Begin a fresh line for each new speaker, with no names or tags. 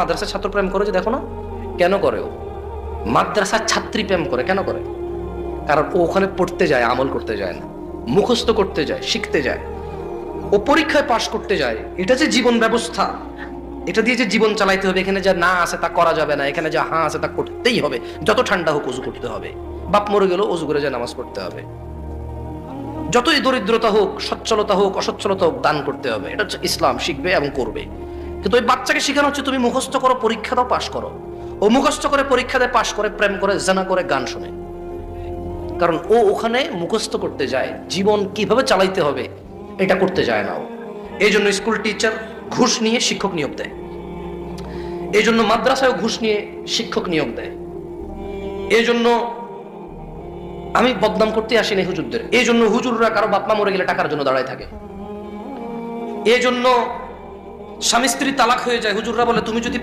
মাদ্রাসার ছাত্র প্রেম করে, যে দেখো না কেন করে, ও মাদ্রাসার ছাত্রী প্রেম করে কেন করে? কারণ ও ওখানে পড়তে যায়, আমল করতে যায় না, মুখস্থ করতে যায়, শিখতে যায়। ও পরীক্ষায় পাশ করতে যায়। এটা যে জীবন ব্যবস্থা, এটা দিয়ে যে জীবন চালাইতে হবে, এখানে যা না আছে তা করা যাবে না, এখানে যা হ্যাঁ আছে তা করতেই হবে। যত ঠান্ডা হোক অজু করতে হবে, বাপ মরে গেল অজু করে যা নামাজ পড়তে হবে, যতই দরিদ্রতা হোক, সচ্ছলতা হোক, অসচ্ছলতা হোক, দান করতে হবে। এটা হচ্ছে ইসলাম, শিখবে এবং করবে। কিন্তু ওই বাচ্চাকে শেখানো হচ্ছে তুমি মুখস্থ করো, পরীক্ষা দাও, পাশ করো। ও মুখস্থ করে, পরীক্ষা দেয়, পাশ করে, প্রেম করে, জানা করে, গান শুনে। কারণ ও ওখানে মুখস্থ করতে যায়, জীবন কিভাবে চালাইতে হবে এটা করতে যায় না ও। এই জন্য স্কুল টিচার ঘুষ নিয়ে শিক্ষক নিয়োগ দেয়, এই জন্য মাদ্রাসায় ঘুষ নিয়ে শিক্ষক নিয়োগ দেয়। এই জন্য আমি বদনাম করতে আসিনি হুজুরদের, এই জন্য হুজুররা কারো বাপমা মরে গেলে টাকার জন্য দাঁড়ায় থাকে। এই জন্য স্বামী স্ত্রী তালাক হয়ে যায়, হুজুররা বলে তুমি যদি